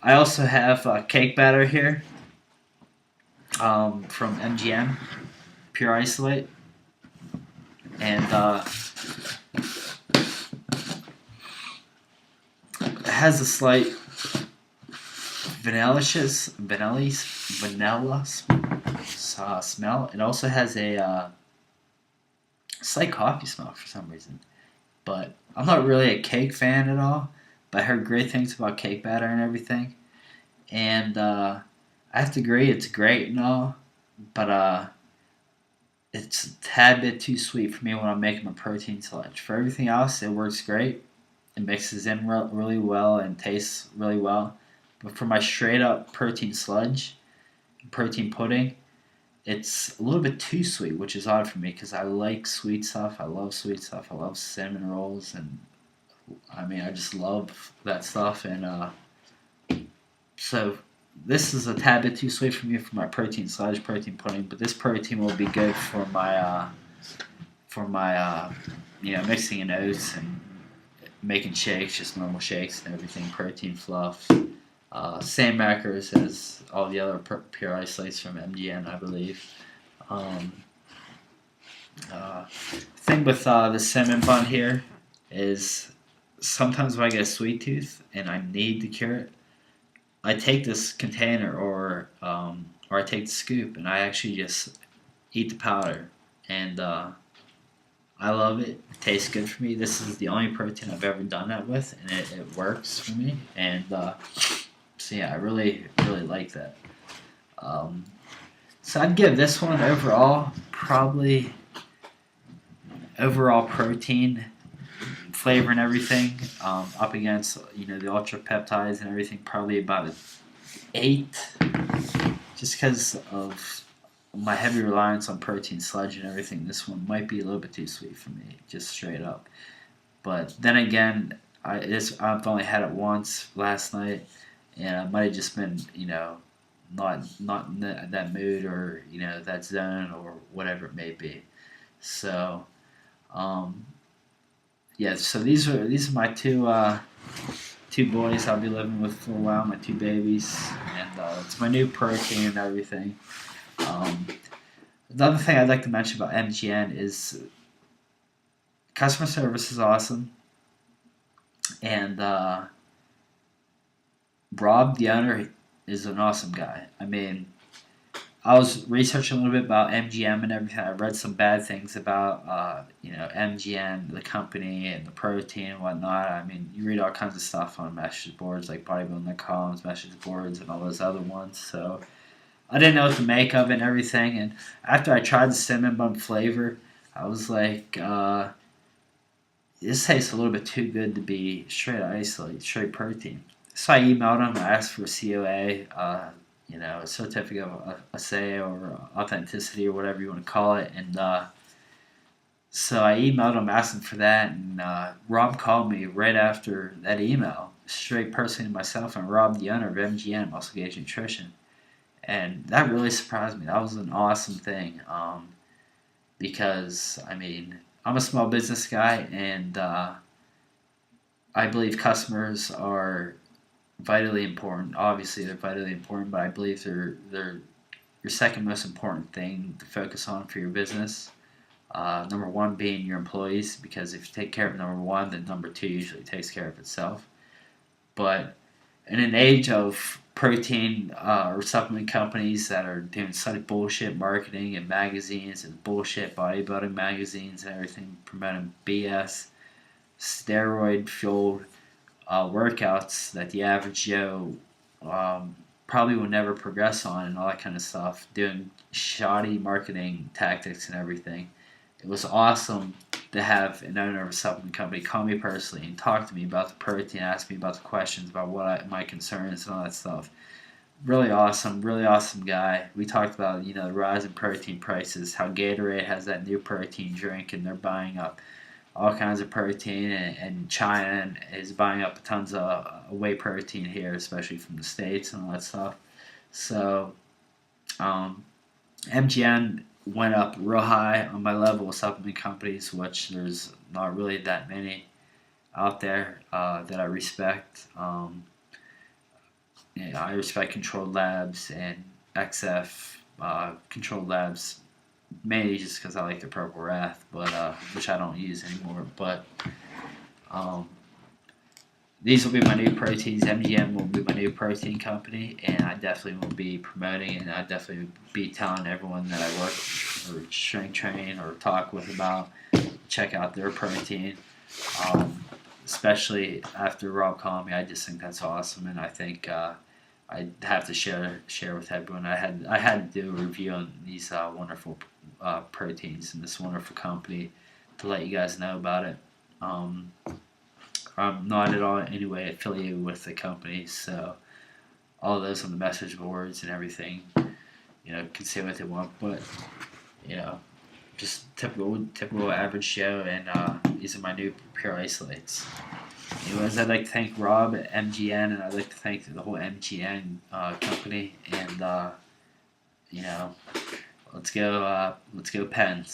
I also have cake batter here from MGN, Pure Isolate, and it has a slight vanilla smell. It also has a slight coffee smell for some reason. But I'm not really a cake fan at all. But I heard great things about cake batter and everything. And I have to agree, it's great and all. But it's a tad bit too sweet for me when I'm making my protein sludge. For everything else, it works great. It mixes in really well and tastes really well. But for my straight up protein sludge, protein pudding, it's a little bit too sweet, which is odd for me because I like sweet stuff. I love sweet stuff. I love cinnamon rolls, and I mean, I just love that stuff. And so this is a tad bit too sweet for me for my protein sludge, protein pudding. But this protein will be good for my mixing in oats and making shakes, just normal shakes and everything. Protein fluff. Same macros as all the other pure isolates from MGN, I believe. Um, thing with the cinnamon bun here is sometimes when I get a sweet tooth and I need to cure it, I take this container or I take the scoop and I actually just eat the powder, and I love it. It tastes good for me. This is the only protein I've ever done that with, and it works for me. And so yeah, I really like that. Um, so I'd give this one overall probably overall protein, flavor and everything, up against the ultra peptides and everything, probably about an 8, just because of my heavy reliance on protein sludge and everything. This one might be a little bit too sweet for me, just straight up. But then again, I've only had it once last night, and I might have just been not in that mood, or that zone, or whatever it may be. So yeah, so these are my two boys I'll be living with for a while, my two babies, and it's my new protein and everything. Um, Another thing I'd like to mention about MGN is customer service is awesome, and Rob, the owner, is an awesome guy. I mean, I was researching a little bit about MGM and everything. I read some bad things about MGM, the company, and the protein and whatnot. I mean, you read all kinds of stuff on message boards like bodybuilding.com's message boards and all those other ones. So I didn't know what to make of it and everything. And after I tried the cinnamon bun flavor, I was like, this tastes a little bit too good to be straight isolate, straight protein. So I emailed him. I asked for a COA. A certificate of assay or authenticity or whatever you want to call it. And so I emailed him asking for that, and Rob called me right after that email, straight personally to myself, and Rob, the owner of MGN, Muscle Gauge Nutrition. And that really surprised me. That was an awesome thing, because, I mean, I'm a small business guy, and I believe customers are vitally important. Obviously, they're vitally important, but I believe they're your second most important thing to focus on for your business. Number one being your employees, because if you take care of number one, then number two usually takes care of itself. But in an age of protein or supplement companies that are doing such bullshit marketing and magazines and bullshit bodybuilding magazines and everything, promoting BS, steroid fueled workouts that the average Joe probably will never progress on, and all that kind of stuff, doing shoddy marketing tactics and everything. It was awesome to have an owner of a supplement company call me personally and talk to me about the protein, ask me about the questions, about my concerns and all that stuff. Really awesome guy. We talked about the rise in protein prices, how Gatorade has that new protein drink, and they're buying up all kinds of protein, and China is buying up tons of whey protein here, especially from the States and all that stuff. So MGN went up real high on my level of supplement companies, which there's not really that many out there that I respect. I respect Controlled Labs and XF Controlled Labs mainly just because I like the Purple Wrath, but which I don't use anymore. But um, these will be my new proteins. MGN will be my new protein company, and I definitely will be promoting, and I definitely will be telling everyone that I work or strength train or talk with about check out their protein. Especially after Rob calling me, I just think that's awesome, and I think I have to share with everyone. I had to do a review on these wonderful proteins in this wonderful company to let you guys know about it. I'm not at all in any way affiliated with the company, so all those on the message boards and everything, can say what they want, but you know, just typical average Joe, and these are my new pure isolates. Anyways, I'd like to thank Rob at MGN, and I'd like to thank the whole MGN company, and you know, let's go Pens.